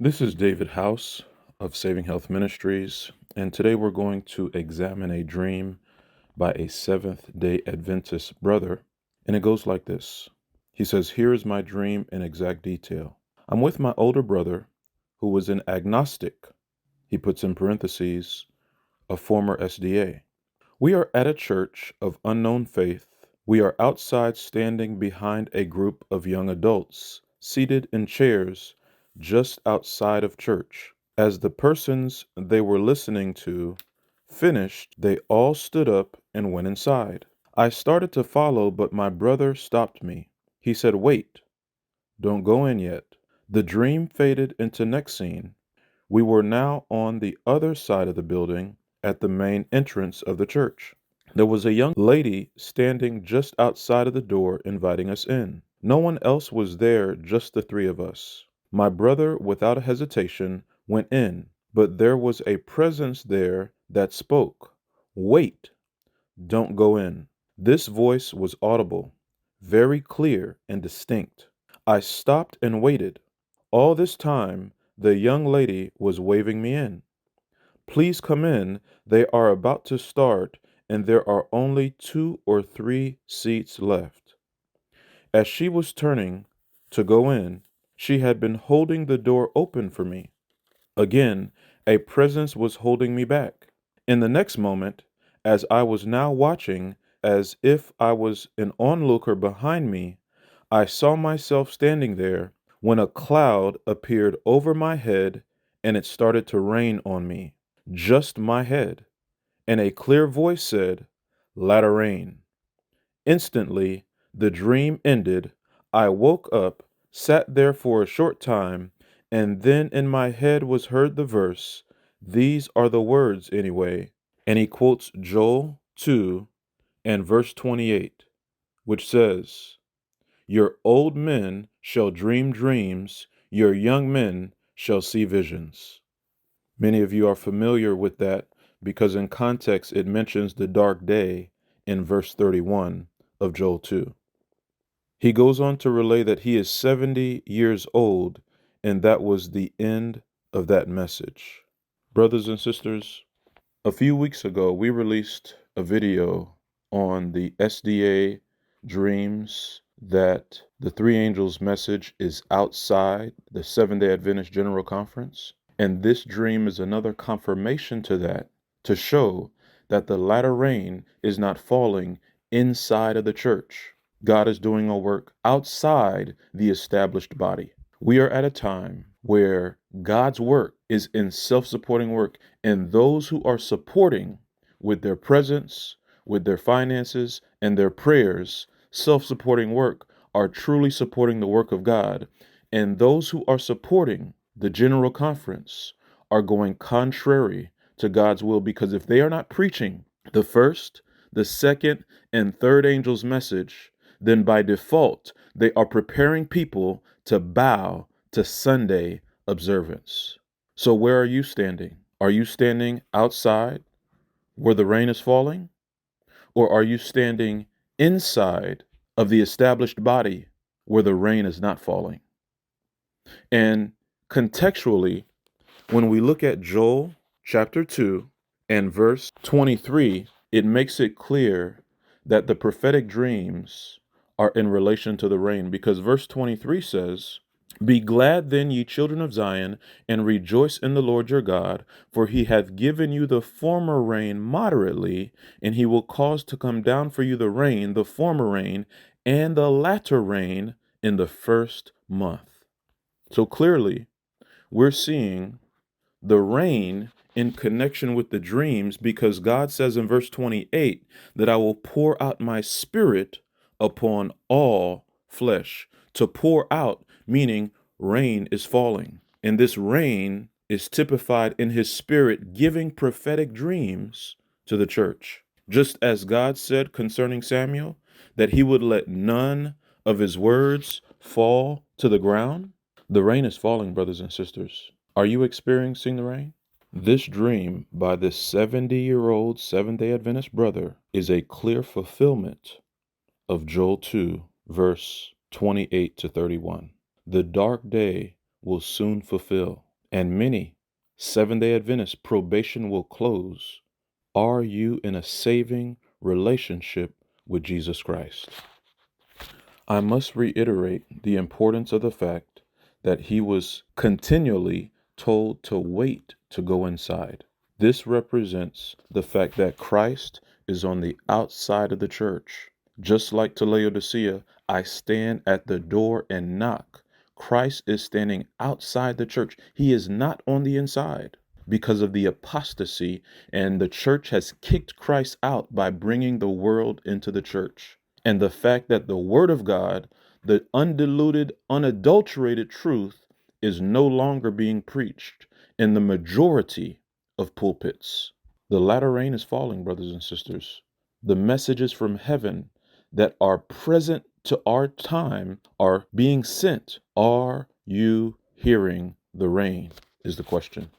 This is David House of Saving Health Ministries, and today we're going to examine a dream by a Seventh-day Adventist brother, and it goes like this. He says, "Here is my dream in exact detail. I'm with my older brother, who was an agnostic," he puts in parentheses, "a former SDA. We are at a church of unknown faith. We are outside standing behind a group of young adults, seated in chairs just outside of church. As the persons they were listening to finished, they all stood up and went inside. I started to follow, but my brother stopped me. He said, 'Wait, don't go in yet.' The dream faded into next scene. We were now on the other side of the building at the main entrance of the church. There was a young lady standing just outside of the door inviting us in. No one else was there, just the three of us. My brother, without a hesitation, went in, but there was a presence there that spoke. 'Wait, don't go in.' This voice was audible, very clear and distinct. I stopped and waited. All this time, the young lady was waving me in. 'Please come in. They are about to start, and there are only 2 or 3 seats left.' As she was turning to go in, she had been holding the door open for me. Again, a presence was holding me back. In the next moment, as I was now watching, as if I was an onlooker behind me, I saw myself standing there when a cloud appeared over my head and it started to rain on me, just my head, and a clear voice said, 'Latter rain.' Instantly, the dream ended. I woke up, sat there for a short time, and then in my head was heard the verse, 'These are the words anyway.'" And he quotes Joel 2 and verse 28, which says, "Your old men shall dream dreams, your young men shall see visions." Many of you are familiar with that because in context it mentions the dark day in verse 31 of Joel 2. He goes on to relay that he is 70 years old, and that was the end of that message. Brothers and sisters, a few weeks ago we released a video on the SDA dreams that the three angels message is outside the Seventh-day Adventist General Conference. And this dream is another confirmation to that, to show that the latter rain is not falling inside of the church. God is doing a work outside the established body. We are at a time where God's work is in self-supporting work, and those who are supporting with their presence, with their finances, and their prayers, self-supporting work, are truly supporting the work of God. And those who are supporting the General Conference are going contrary to God's will, because if they are not preaching the first, the second, and third angel's message, then by default, they are preparing people to bow to Sunday observance. So where are you standing? Are you standing outside where the rain is falling? Or are you standing inside of the established body where the rain is not falling? And contextually, when we look at Joel chapter 2 and verse 23, it makes it clear that the prophetic dreams are in relation to the rain, because verse 23 says, "Be glad then, ye children of Zion, and rejoice in the Lord your God, for he hath given you the former rain moderately, and he will cause to come down for you the rain, the former rain, and the latter rain in the first month." So clearly, we're seeing the rain in connection with the dreams, because God says in verse 28 that I will pour out my spirit upon all flesh. To pour out, meaning rain is falling. And this rain is typified in his spirit giving prophetic dreams to the church. Just as God said concerning Samuel, that he would let none of his words fall to the ground. The rain is falling, brothers and sisters. Are you experiencing the rain? This dream by this 70-year-old Seventh-day Adventist brother is a clear fulfillment of Joel 2, verse 28 to 31. The dark day will soon fulfill. And many Seventh-day Adventists probation will close. Are you in a saving relationship with Jesus Christ? I must reiterate the importance of the fact that he was continually told to wait to go inside. This represents the fact that Christ is on the outside of the church. Just like to Laodicea, I stand at the door and knock. Christ is standing outside the church. He is not on the inside because of the apostasy, and the church has kicked Christ out by bringing the world into the church. And the fact that the word of God, the undiluted, unadulterated truth, is no longer being preached in the majority of pulpits. The latter rain is falling, brothers and sisters. The messages from heaven that are present to our time are being sent. Are you hearing the rain? Is the question.